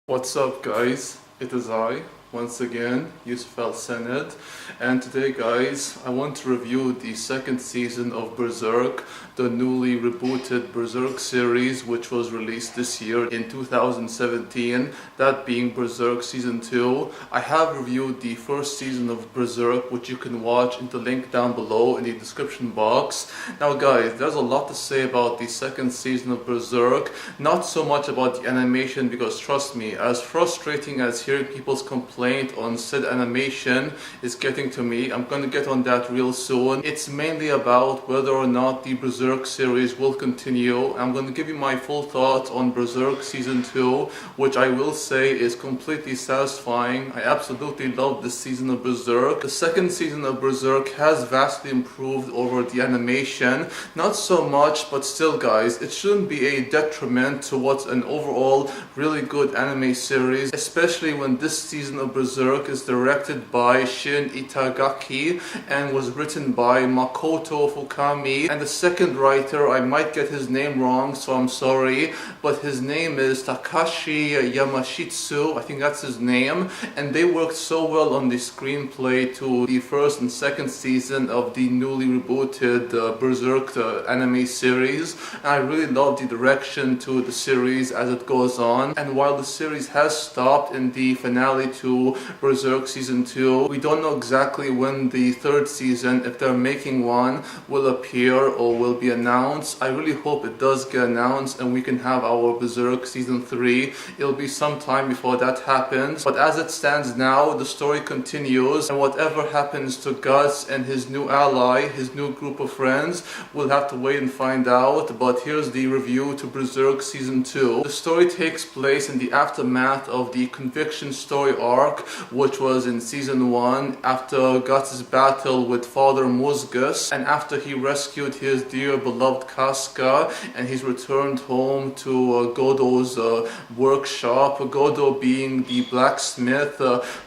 What's up, guys? It is I, once again, Yusuf Al Sened, and today, guys, I want to review the second season of Berserk, the newly rebooted Berserk series, which was released this year in 2017, that being Berserk Season 2. I have reviewed the first season of Berserk, which you can watch in the link down below in the description box. Now, guys, there's a lot to say about the second season of Berserk, not so much about the animation, because trust me, as frustrating as hearing people's complaint on said animation is getting to me, I'm gonna get on that real soon. It's mainly about whether or not the Berserk series will continue. I'm gonna give you my full thoughts on Berserk Season 2, which I will say is completely satisfying. I absolutely love this season of Berserk. The second season of Berserk has vastly improved over the animation. Not so much, but still, guys, it shouldn't be a detriment to what's an overall really good anime series, especially when this season of Berserk is directed by Shin Itagaki and was written by Makoto Fukami, and the second writer, I might get his name wrong, so I'm sorry, but his name is Takashi Yamashita, I think that's his name, and they worked so well on the screenplay to the first and second season of the newly rebooted Berserk anime series, and I really love the direction to the series as it goes on. And while the series has stopped in the finale to Berserk Season 2, we don't know exactly when the third season, if they're making one, will appear or will be announced. I really hope it does get announced and we can have our Berserk Season 3. It'll be some time before that happens, but as it stands now, the story continues, and whatever happens to Guts and his new ally, his new group of friends, we'll have to wait and find out. But here's the review to Berserk Season 2. The story takes place in the aftermath of the Conviction story arc, which was in Season 1, after Guts' battle with Father Mozgus, and after he rescued his dear beloved Casca, and he's returned home to Godo's workshop. Godo being the blacksmith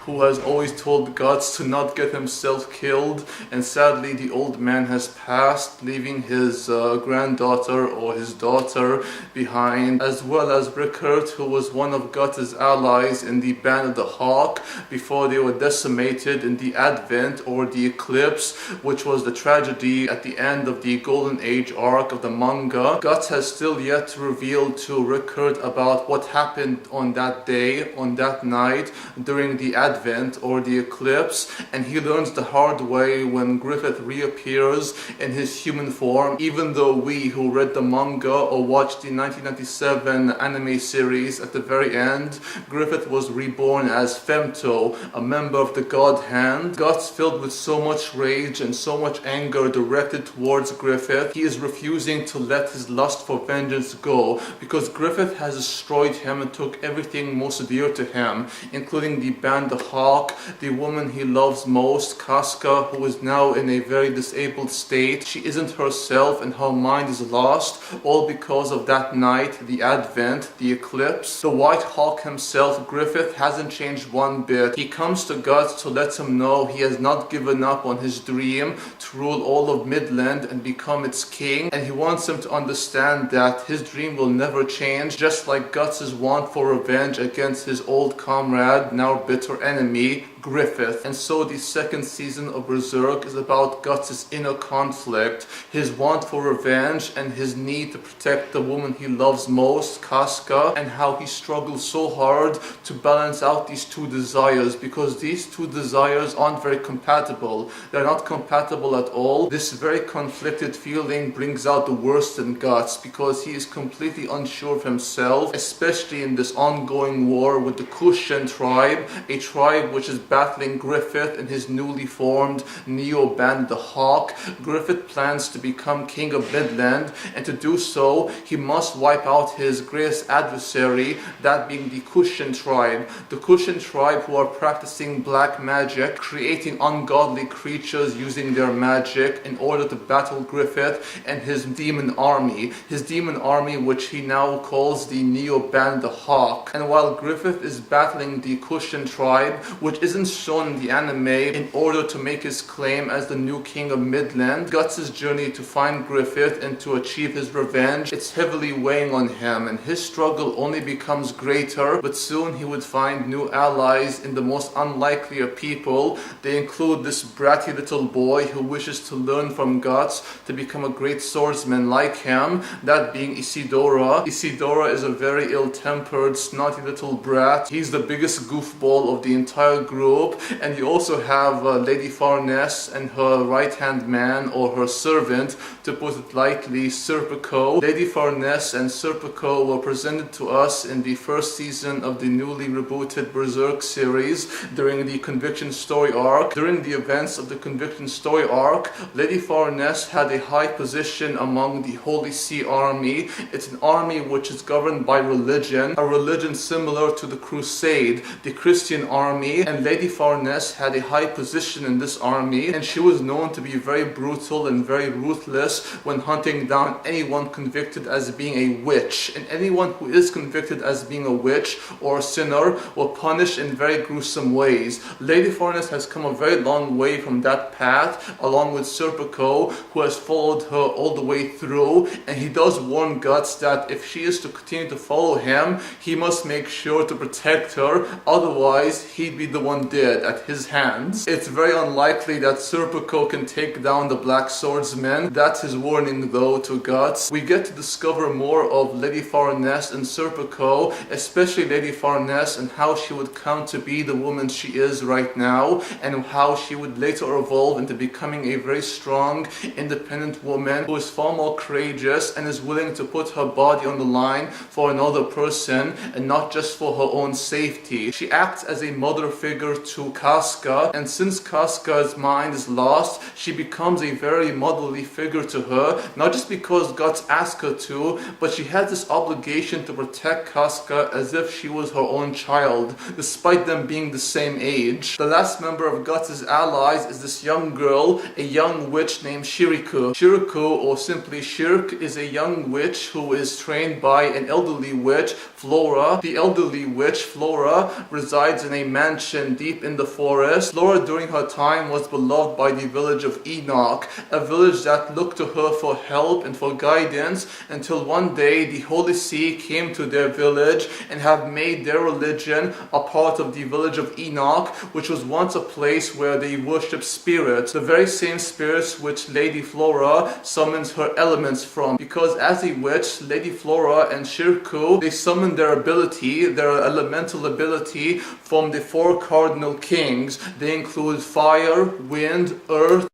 who has always told Guts to not get himself killed, and sadly the old man has passed, leaving his granddaughter or his daughter behind, as well as Griffith, who was one of Guts' allies in the Band of the Hawk before they were decimated in the Advent or the Eclipse, which was the tragedy at the end of the Golden Age arc of the manga. Guts has still yet to reveal to Rickard about what happened on that day, on that night, during the Advent or the Eclipse, and he learns the hard way when Griffith reappears in his human form. Even though we who read the manga or watched the 1997 anime series, at the very end, Griffith was reborn as Femto, a member of the God Hand. Guts, filled with so much rage and so much anger directed towards Griffith, he is refusing to let his lust for vengeance go, because Griffith has destroyed him and took everything most dear to him, including the Band of Hawk, the woman he loves most, Casca, who is now in a very disabled state. She isn't herself and her mind is lost, all because of that night, the Advent, the Eclipse. The White Hawk himself, Griffith, hasn't changed one bit. He comes to Guts to let him know he has not given up on his dream to rule all of Midland and become its king, and he wants him to understand that his dream will never change, just like Guts' want for revenge against his old comrade, now bitter enemy, Griffith. And so the second season of Berserk is about Guts' inner conflict, his want for revenge and his need to protect the woman he loves most, Casca, and how he struggles so hard to balance out these two desires, because these two desires aren't very compatible. They're not compatible at all. This very conflicted feeling brings out the worst in Guts, because he is completely unsure of himself, especially in this ongoing war with the Kushan tribe, a tribe which is battling Griffith and his newly formed Neo Band the Hawk. Griffith plans to become king of Midland, and to do so, he must wipe out his greatest adversary, that being the Kushan tribe. The Kushan tribe tribe who are practicing black magic, creating ungodly creatures using their magic in order to battle Griffith and his demon army. His demon army, which he now calls the Neo-Band the Hawk. And while Griffith is battling the Kushan tribe, which isn't shown in the anime, in order to make his claim as the new king of Midland, Guts' journey to find Griffith and to achieve his revenge, it's heavily weighing on him, and his struggle only becomes greater, but soon he would find new allies in the most unlikely of people. They include this bratty little boy who wishes to learn from Guts to become a great swordsman like him, that being Isidora. Isidora is a very ill-tempered, snotty little brat. He's the biggest goofball of the entire group. And you also have Lady Farnese and her right-hand man, or her servant, to put it lightly, Serpico. Lady Farnese and Serpico were presented to us in the first season of the newly rebooted Berserk series during the Conviction story arc. During the events of the Conviction story arc, Lady Farnese had a high position among the Holy See army. It's an army which is governed by religion, a religion similar to the Crusade, the Christian army, and Lady Farnese had a high position in this army, and she was known to be very brutal and very ruthless when hunting down anyone convicted as being a witch. And anyone who is convicted as being a witch or a sinner will punish in very gruesome ways. Lady Farnese has come a very long way from that path, along with Serpico, who has followed her all the way through, and he does warn Guts that if she is to continue to follow him, he must make sure to protect her, otherwise he'd be the one dead at his hands. It's very unlikely that Serpico can take down the Black Swordsman. That's his warning though to Guts. We get to discover more of Lady Farnese and Serpico, especially Lady Farnese, and how she would come to be the woman she is right now, and how she would later evolve into becoming a very strong, independent woman who is far more courageous and is willing to put her body on the line for another person and not just for her own safety. She acts as a mother figure to Casca, and since Casca's mind is lost, she becomes a very motherly figure to her, not just because Guts asked her to, but she has this obligation to protect Casca as if she was her own child, despite them being the same age. The last member of Guts' allies is this young girl, a young witch named Shiriku. Shiriku, or simply Shirk, is a young witch who is trained by an elderly witch, Flora. The elderly witch, Flora, resides in a mansion deep in the forest. Flora, during her time, was beloved by the village of Enoch, a village that looked to her for help and for guidance, until one day the Holy See came to their village and have made their religion a part of the village of Enoch, which was once a place where they worshipped spirits, the very same spirits which Lady Flora summons her elements from. Because as a witch, Lady Flora and Shirku, they summon their ability, their elemental ability, from the four cardinal kings. They include fire, wind, earth,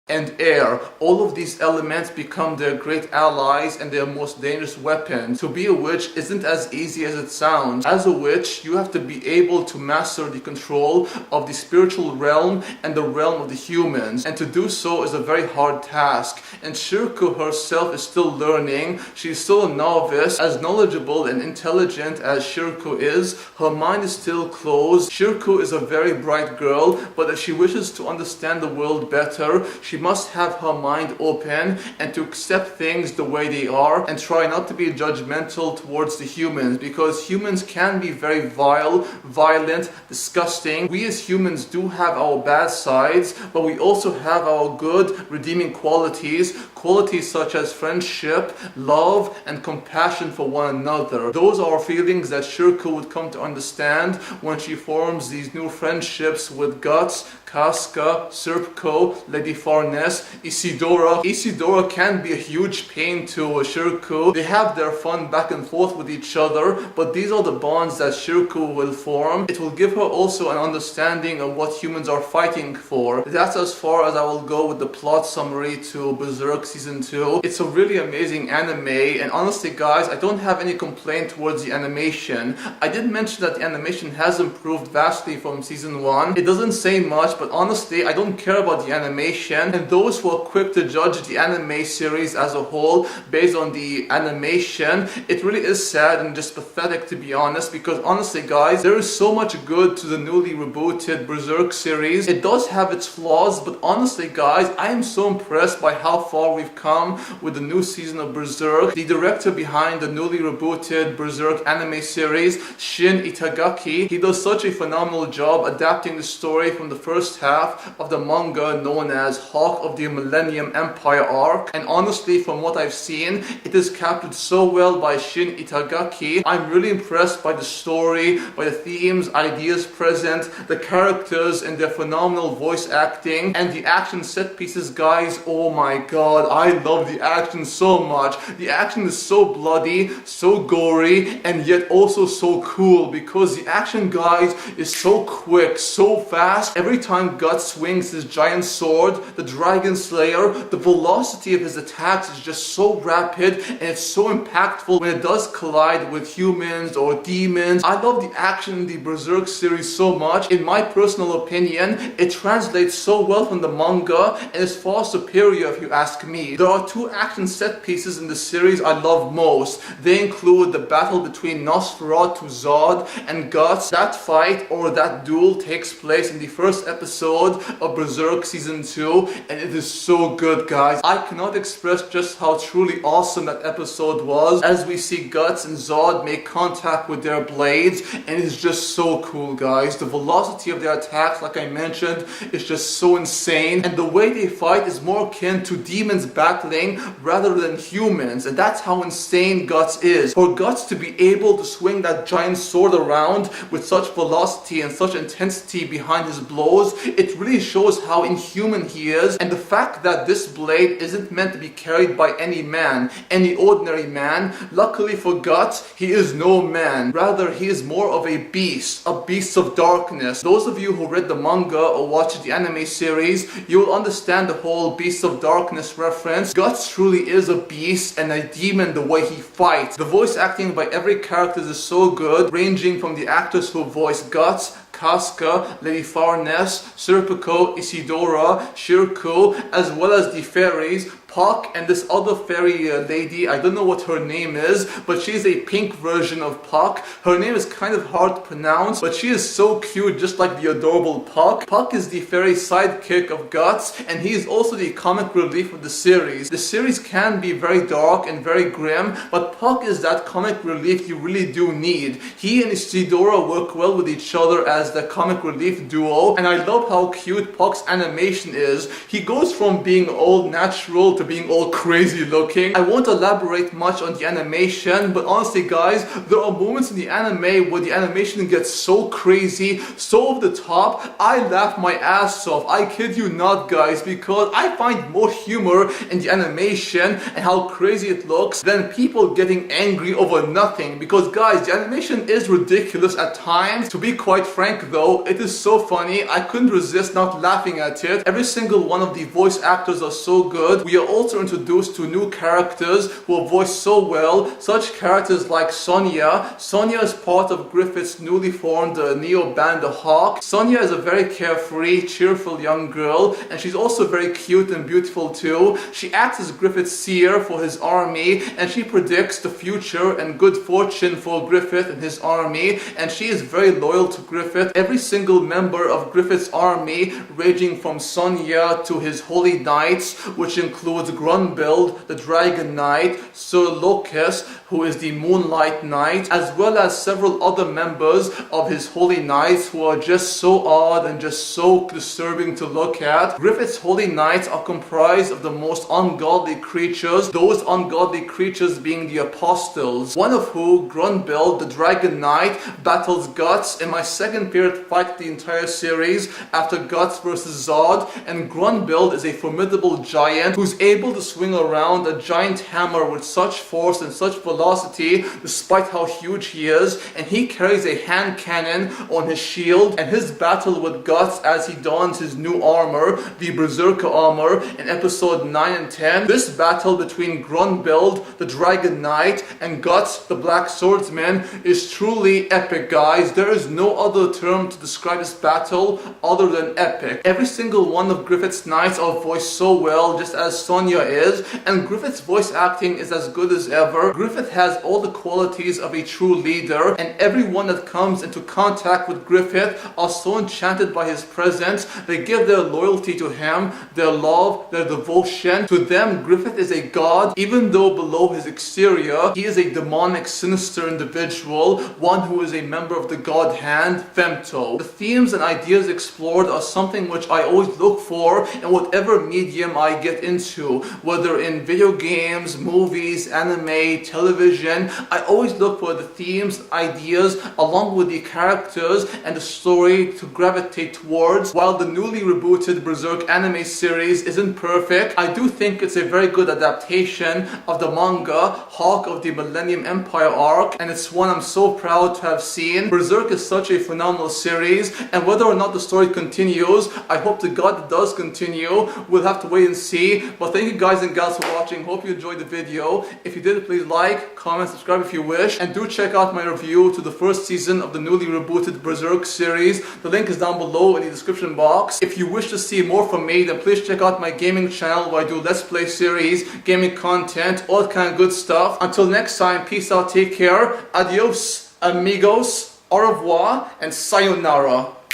and air. All of these elements become their great allies and their most dangerous weapon. To be a witch isn't as easy as it sounds. As a witch, you have to be able to master the control of the spiritual realm and the realm of the humans, and to do so is a very hard task. And Shirku herself is still learning. She's still a novice. As knowledgeable and intelligent as Shirku is, her mind is still closed. Shirku is a very bright girl, but if she wishes to understand the world better, she must have her mind open and to accept things the way they are, and try not to be judgmental towards the humans, because humans can be very vile, violent, disgusting. We as humans do have our bad sides, but we also have our good, redeeming qualities such as friendship, love, and compassion for one another. Those are feelings that Shirku would come to understand when she forms these new friendships with Guts, Casca, Serpico, Lady Farnese, Isidora. Isidora can be a huge pain to Shirku. They have their fun back and forth with each other, but these are the bonds that Shirku will form. It will give her also an understanding of what humans are fighting for. That's as far as I will go with the plot summary to Berserk Season 2. It's a really amazing anime, and honestly guys, I don't have any complaint towards the animation. I did mention that the animation has improved vastly from Season 1. It doesn't say much, but honestly, I don't care about the animation, and those who are quick to judge the anime series as a whole based on the animation, it really is sad and just pathetic, to be honest, because honestly guys, there is so much good to the newly rebooted Berserk series. It does have its flaws, but honestly guys, I am so impressed by how far we've come with the new season of Berserk. The director behind the newly rebooted Berserk anime series, Shin Itagaki, he does such a phenomenal job adapting the story from the first half of the manga known as Hawk of the Millennium Empire arc, and honestly, from what I've seen, it is captured so well by Shin Itagaki. I'm really impressed by the story, by the themes, ideas present, the characters and their phenomenal voice acting, and the action set pieces, guys. Oh my god, I love the action so much. The action is so bloody, so gory, and yet also so cool, because the action, guys, is so quick, so fast. Every time Guts swings his giant sword, the Dragon Slayer, the velocity of his attacks is just so rapid, and it's so impactful when it does collide with humans or demons. I love the action in the Berserk series so much. In my personal opinion, it translates so well from the manga and is far superior if you ask me. There are two action set pieces in the series I love most. They include the battle between Nosferatu Zod and Guts. That fight or that duel takes place in the first episode of Berserk Season 2, and it is so good, guys. I cannot express just how truly awesome that episode was, as we see Guts and Zod make contact with their blades, and it's just so cool, guys. The velocity of their attacks, like I mentioned, is just so insane, and the way they fight is more akin to demons battling rather than humans, and that's how insane Guts is. For Guts to be able to swing that giant sword around with such velocity and such intensity behind his blows, it really shows how inhuman he is, and the fact that this blade isn't meant to be carried by any man, any ordinary man. Luckily for Guts, he is no man. Rather, he is more of a beast of darkness. Those of you who read the manga or watched the anime series, you will understand the whole beast of darkness reference. Guts truly is a beast and a demon the way he fights. The voice acting by every character is so good, ranging from the actors who voice Guts, Casca, Lady Farness, Serpico, Isidora, Shirku, as well as the fairies, Puck, and this other fairy lady, I don't know what her name is, but she is a pink version of Puck. Her name is kind of hard to pronounce, but she is so cute, just like the adorable Puck. Puck is the fairy sidekick of Guts, and he is also the comic relief of the series. The series can be very dark and very grim, but Puck is that comic relief you really do need. He and Isidora work well with each other as the comic relief duo, and I love how cute Puck's animation is. He goes from being all natural to being all crazy looking. I won't elaborate much on the animation, but honestly guys, there are moments in the anime where the animation gets so crazy, so over the top, I laugh my ass off. I kid you not, guys, because I find more humor in the animation and how crazy it looks than people getting angry over nothing. Because guys, the animation is ridiculous at times. To be quite frank though, it is so funny, I couldn't resist not laughing at it. Every single one of the voice actors are so good. We are also introduced to new characters who are voiced so well, such characters like Sonia. Sonia is part of Griffith's newly formed Neo band, the Hawk. Sonia is a very carefree, cheerful young girl, and she's also very cute and beautiful too. She acts as Griffith's seer for his army, and she predicts the future and good fortune for Griffith and his army, and she is very loyal to Griffith. Every single member of Griffith's army, ranging from Sonia to his holy knights, which includes Grunbild, the Dragon Knight, Sir Locust, who is the Moonlight Knight, as well as several other members of his holy knights who are just so odd and just so disturbing to look at. Griffith's holy knights are comprised of the most ungodly creatures, those ungodly creatures being the apostles, one of who, Grunbild, the Dragon Knight, battles Guts in my second favorite fight of the entire series after Guts versus Zod, and Grunbild is a formidable giant who's able to swing around a giant hammer with such force and such velocity despite how huge he is, and he carries a hand cannon on his shield, and his battle with Guts as he dons his new armor, the Berserker armor, in episode 9 and 10. This battle between Grunbild, the Dragon Knight, and Guts, the Black Swordsman, is truly epic, guys. There is no other term to describe this battle other than epic. Every single one of Griffith's knights are voiced so well, just as Sonya is, and Griffith's voice acting is as good as ever. Griffith has all the qualities of a true leader, and everyone that comes into contact with Griffith are so enchanted by his presence. They give their loyalty to him, their love, their devotion. To them, Griffith is a god, even though below his exterior, he is a demonic, sinister individual, one who is a member of the god hand, Femto. The themes and ideas explored are something which I always look for in whatever medium I get into, whether in video games, movies, anime, television. I always look for the themes, ideas, along with the characters and the story to gravitate towards. While the newly rebooted Berserk anime series isn't perfect, I do think it's a very good adaptation of the manga Hawk of the Millennium Empire arc, and it's one I'm so proud to have seen. Berserk is such a phenomenal series, and whether or not the story continues, I hope to God it does continue. We'll have to wait and see. But thank you guys and gals for watching. Hope you enjoyed the video. If you did, please like, comment, subscribe if you wish, and do check out my review to the first season of the newly rebooted Berserk series. The link is down below in the description box. If you wish to see more from me, then please check out my gaming channel where I do Let's Play series, gaming content, all that kind of good stuff. Until next time, peace out, take care, adios, amigos, au revoir, and sayonara.